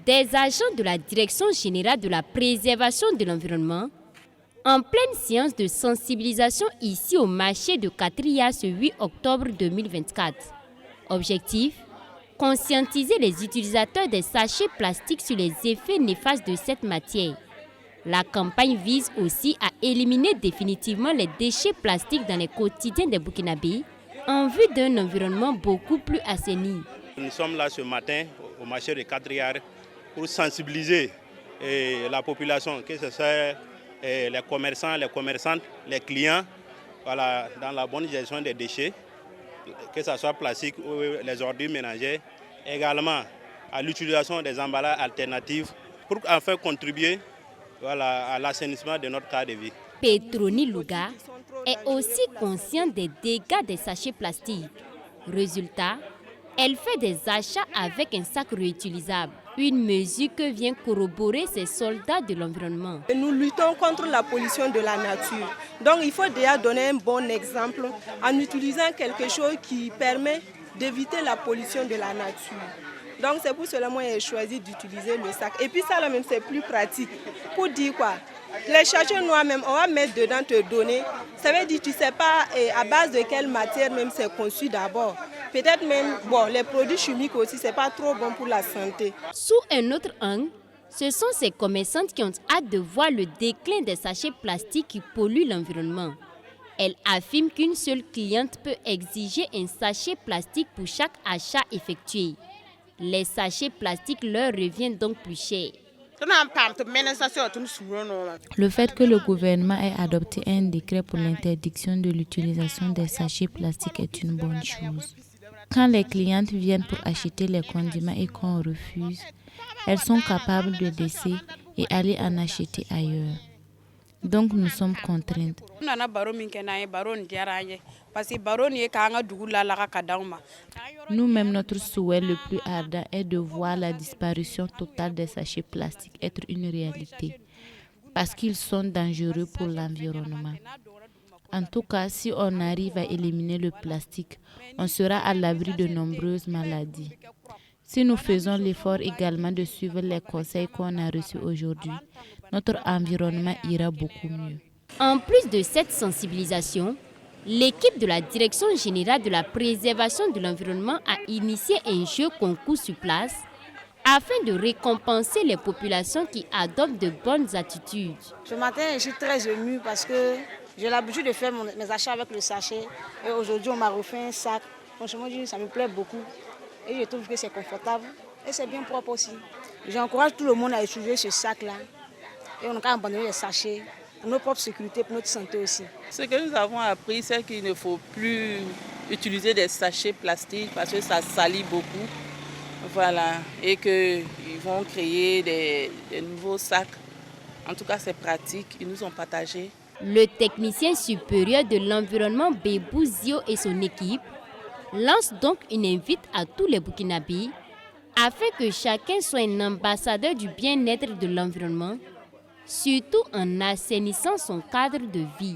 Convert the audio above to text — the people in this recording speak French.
Des agents de la Direction générale de la préservation de l'environnement, en pleine séance de sensibilisation ici au marché de Catria ce 8 octobre 2024. Objectif : conscientiser les utilisateurs des sachets plastiques sur les effets néfastes de cette matière. La campagne vise aussi à éliminer définitivement les déchets plastiques dans les quotidiens des Burkinabés en vue d'un environnement beaucoup plus assaini. Nous sommes là ce matin au marché de Catria pour sensibiliser la population, que ce soit les commerçants, les commerçantes, les clients, voilà, dans la bonne gestion des déchets, que ce soit plastique ou les ordures ménagères, également à l'utilisation des emballages alternatifs pour enfin contribuer à l'assainissement de notre cadre de vie. Petroni Louga est aussi consciente des dégâts des sachets plastiques. Résultat, elle fait des achats avec un sac réutilisable, une mesure que vient corroborer ces soldats de l'environnement. Nous luttons contre la pollution de la nature. Donc il faut déjà donner un bon exemple en utilisant quelque chose qui permet d'éviter la pollution de la nature. Donc c'est pour cela que moi j'ai choisi d'utiliser le sac. Et puis ça là même c'est plus pratique. Pour dire quoi? Les sachets noirs même, on va mettre dedans, te donner. Ça veut dire que tu ne sais pas à base de quelle matière même c'est conçu d'abord. Peut-être même, les produits chimiques aussi, ce n'est pas trop bon pour la santé. Sous un autre angle, ce sont ces commerçantes qui ont hâte de voir le déclin des sachets plastiques qui polluent l'environnement. Elle affirme qu'une seule cliente peut exiger un sachet plastique pour chaque achat effectué. Les sachets plastiques leur reviennent donc plus chers. Le fait que le gouvernement ait adopté un décret pour l'interdiction de l'utilisation des sachets plastiques est une bonne chose. Quand les clientes viennent pour acheter les condiments et qu'on refuse, elles sont capables de laisser et aller en acheter ailleurs. Donc nous sommes contraintes. Nous-mêmes, notre souhait le plus ardent est de voir la disparition totale des sachets plastiques être une réalité, parce qu'ils sont dangereux pour l'environnement. En tout cas, si on arrive à éliminer le plastique, on sera à l'abri de nombreuses maladies. Si nous faisons l'effort également de suivre les conseils qu'on a reçus aujourd'hui, notre environnement ira beaucoup mieux. En plus de cette sensibilisation, l'équipe de la Direction générale de la préservation de l'environnement a initié un jeu concours sur place afin de récompenser les populations qui adoptent de bonnes attitudes. Ce matin, je suis très émue parce que j'ai l'habitude de faire mes achats avec le sachet. Et aujourd'hui, on m'a refait un sac. Franchement, ça me plaît beaucoup. Et je trouve que c'est confortable et c'est bien propre aussi. J'encourage tout le monde à utiliser ce sac-là. Et on n'a qu'à abandonner les sachets pour notre propre sécurité, pour notre santé aussi. Ce que nous avons appris, c'est qu'il ne faut plus utiliser des sachets plastiques parce que ça salit beaucoup. Voilà. Et qu'ils vont créer des nouveaux sacs. En tout cas, c'est pratique. Ils nous ont partagé. Le technicien supérieur de l'environnement Bébou Zio et son équipe lance donc une invite à tous les Burkinabés afin que chacun soit un ambassadeur du bien-être de l'environnement, surtout en assainissant son cadre de vie.